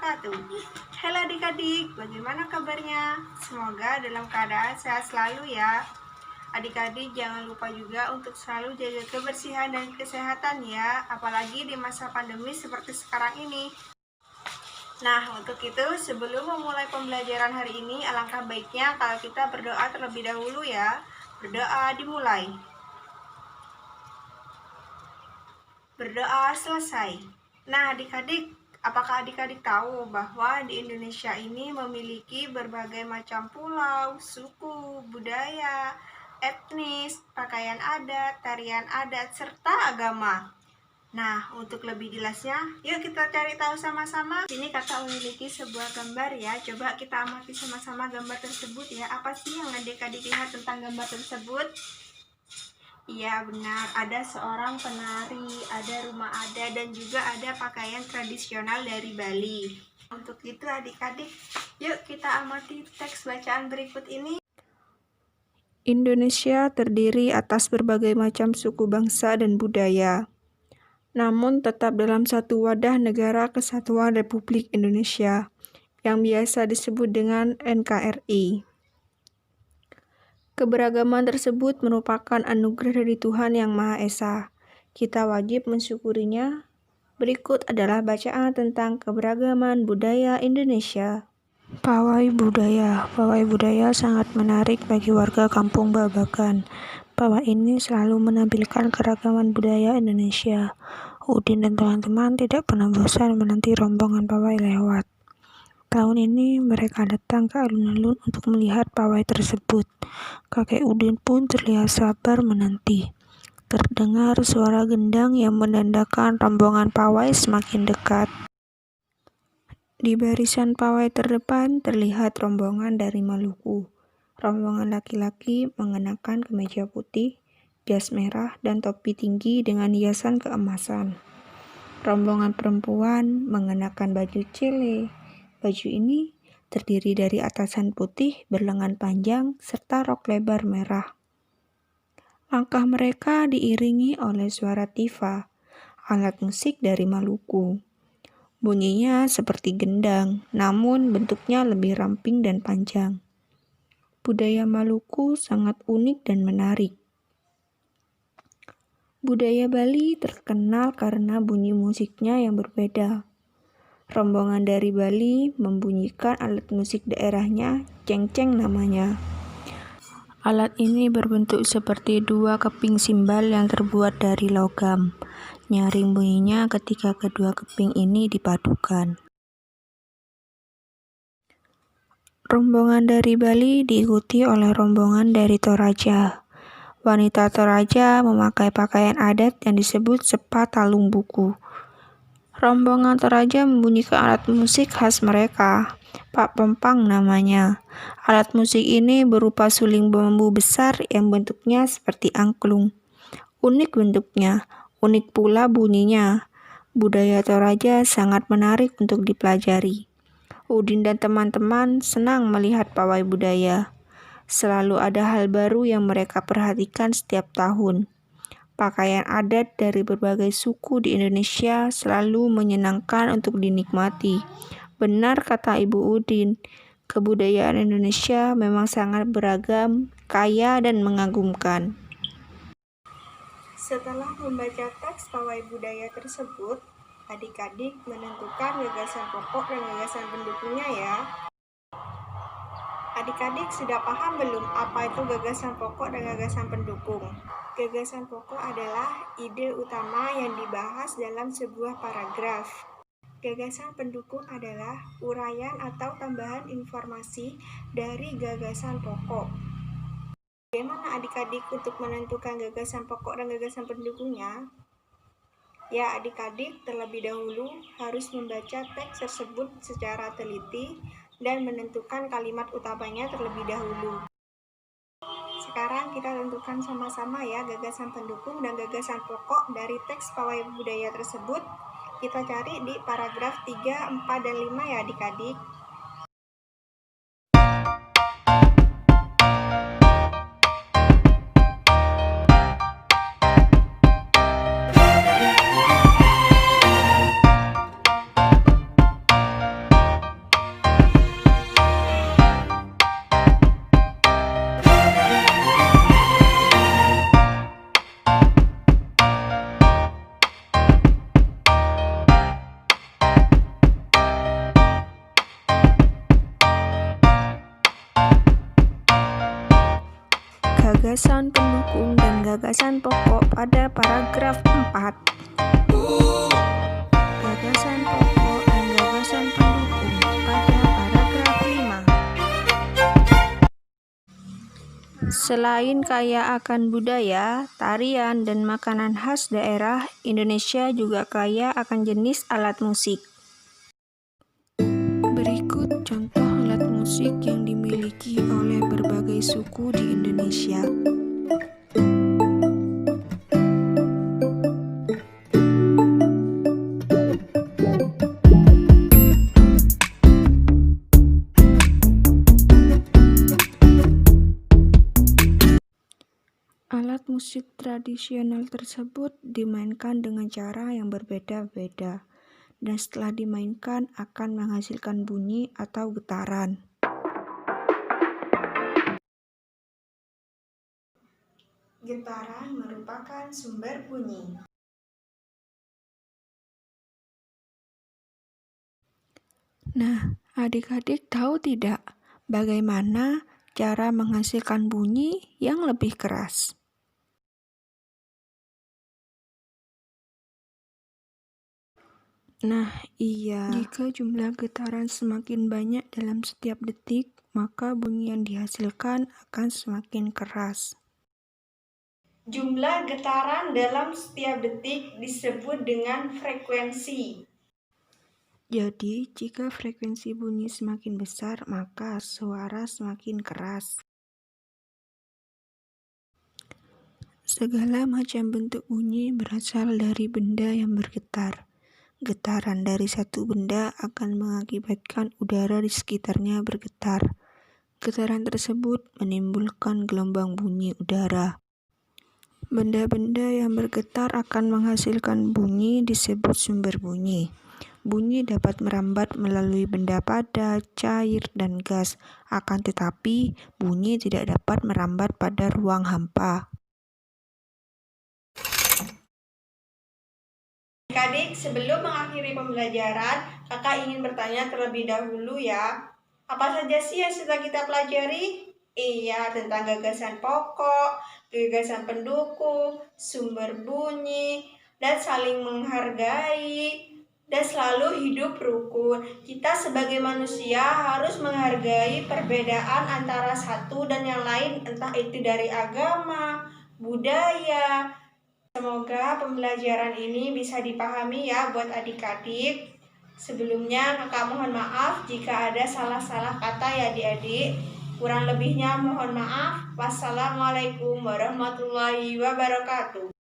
wabarakatuh. Halo adik-adik, bagaimana kabarnya? Semoga dalam keadaan sehat selalu ya. Adik-adik jangan lupa juga untuk selalu jaga kebersihan dan kesehatan ya, apalagi di masa pandemi seperti sekarang ini. Nah, untuk itu sebelum memulai pembelajaran hari ini, alangkah baiknya kalau kita berdoa terlebih dahulu ya. Berdoa dimulai. Berdoa selesai. Nah, adik-adik, apakah adik-adik tahu bahwa di Indonesia ini memiliki berbagai macam pulau, suku, budaya, etnis, pakaian adat, tarian adat, serta agama? Nah, untuk lebih jelasnya, yuk kita cari tahu sama-sama. Ini kakak memiliki sebuah gambar ya. Coba kita amati sama-sama gambar tersebut ya. Apa sih yang adik-adik lihat tentang gambar tersebut? Iya benar, ada seorang penari, ada rumah adat, dan juga ada pakaian tradisional dari Bali. Untuk itu adik-adik, yuk kita amati teks bacaan berikut ini. Indonesia terdiri atas berbagai macam suku bangsa dan budaya, namun tetap dalam satu wadah Negara Kesatuan Republik Indonesia, yang biasa disebut dengan NKRI. Keberagaman tersebut merupakan anugerah dari Tuhan Yang Maha Esa. Kita wajib mensyukurinya. Berikut adalah bacaan tentang keberagaman budaya Indonesia. Pawai budaya. Pawai budaya sangat menarik bagi warga Kampung Babakan. Pawai ini selalu menampilkan keragaman budaya Indonesia. Udin dan teman-teman tidak pernah bosan menanti rombongan pawai lewat. Tahun ini mereka datang ke alun-alun untuk melihat pawai tersebut. Kakek Udin pun terlihat sabar menanti. Terdengar suara gendang yang menandakan rombongan pawai semakin dekat. Di barisan pawai terdepan terlihat rombongan dari Maluku. Rombongan laki-laki mengenakan kemeja putih, jas merah, dan topi tinggi dengan hiasan keemasan. Rombongan perempuan mengenakan baju cele. Baju ini terdiri dari atasan putih berlengan panjang serta rok lebar merah. Langkah mereka diiringi oleh suara tifa, alat musik dari Maluku. Bunyinya seperti gendang, namun bentuknya lebih ramping dan panjang. Budaya Maluku sangat unik dan menarik. Budaya Bali terkenal karena bunyi musiknya yang berbeda. Rombongan dari Bali membunyikan alat musik daerahnya, cengceng namanya. Alat ini berbentuk seperti dua keping simbal yang terbuat dari logam. Nyaring bunyinya ketika kedua keping ini dipadukan. Rombongan dari Bali diikuti oleh rombongan dari Toraja. Wanita Toraja memakai pakaian adat yang disebut sepa talung buku. Rombongan Toraja membunyikan alat musik khas mereka, Pak Pempang namanya. Alat musik ini berupa suling bambu besar yang bentuknya seperti angklung. Unik bentuknya, unik pula bunyinya. Budaya Toraja sangat menarik untuk dipelajari. Udin dan teman-teman senang melihat pawai budaya. Selalu ada hal baru yang mereka perhatikan setiap tahun. Pakaian adat dari berbagai suku di Indonesia selalu menyenangkan untuk dinikmati. Benar kata Ibu Udin, kebudayaan Indonesia memang sangat beragam, kaya, dan mengagumkan. Setelah membaca teks pawai budaya tersebut, adik-adik menentukan gagasan pokok dan gagasan pendukungnya ya. Adik-adik sudah paham belum apa itu gagasan pokok dan gagasan pendukung? Gagasan pokok adalah ide utama yang dibahas dalam sebuah paragraf. Gagasan pendukung adalah uraian atau tambahan informasi dari gagasan pokok. Bagaimana adik-adik untuk menentukan gagasan pokok dan gagasan pendukungnya? Ya, adik-adik terlebih dahulu harus membaca teks tersebut secara teliti dan menentukan kalimat utamanya terlebih dahulu. Sekarang kita tentukan sama-sama ya gagasan pendukung dan gagasan pokok dari teks pawai budaya tersebut. Kita cari di paragraf 3, 4, dan 5 ya adik-adik. gagasan pendukung dan gagasan pokok pada paragraf 4. Gagasan pokok dan gagasan pendukung pada paragraf 5. Selain kaya akan budaya, tarian, dan makanan khas daerah, Indonesia juga kaya akan jenis alat musik. Berikut contoh alat musik yang dimiliki oleh berbagai suku di Indonesia. Alat musik tradisional tersebut dimainkan dengan cara yang berbeda-beda, dan setelah dimainkan akan menghasilkan bunyi atau getaran. Getaran merupakan sumber bunyi. Nah, adik-adik tahu tidak bagaimana cara menghasilkan bunyi yang lebih keras? Nah, iya. Jika jumlah getaran semakin banyak dalam setiap detik, maka bunyi yang dihasilkan akan semakin keras. Jumlah getaran dalam setiap detik disebut dengan frekuensi. Jadi, jika frekuensi bunyi semakin besar, maka suara semakin keras. Segala macam bentuk bunyi berasal dari benda yang bergetar. Getaran dari satu benda akan mengakibatkan udara di sekitarnya bergetar. Getaran tersebut menimbulkan gelombang bunyi udara. Benda-benda yang bergetar akan menghasilkan bunyi disebut sumber bunyi. Bunyi dapat merambat melalui benda padat, cair, dan gas. Akan tetapi, bunyi tidak dapat merambat pada ruang hampa. Adik-adik, sebelum mengakhiri pembelajaran, kakak ingin bertanya terlebih dahulu ya. Apa saja sih yang sudah kita pelajari? Iya, tentang gagasan pokok, gagasan pendukung, sumber bunyi, dan saling menghargai, dan selalu hidup rukun. Kita sebagai manusia harus menghargai perbedaan antara satu dan yang lain, entah itu dari agama, budaya. Semoga pembelajaran ini bisa dipahami ya buat adik-adik. Sebelumnya kakak mohon maaf jika ada salah-salah kata ya adik-adik. Kurang lebihnya mohon maaf. Wassalamualaikum warahmatullahi wabarakatuh.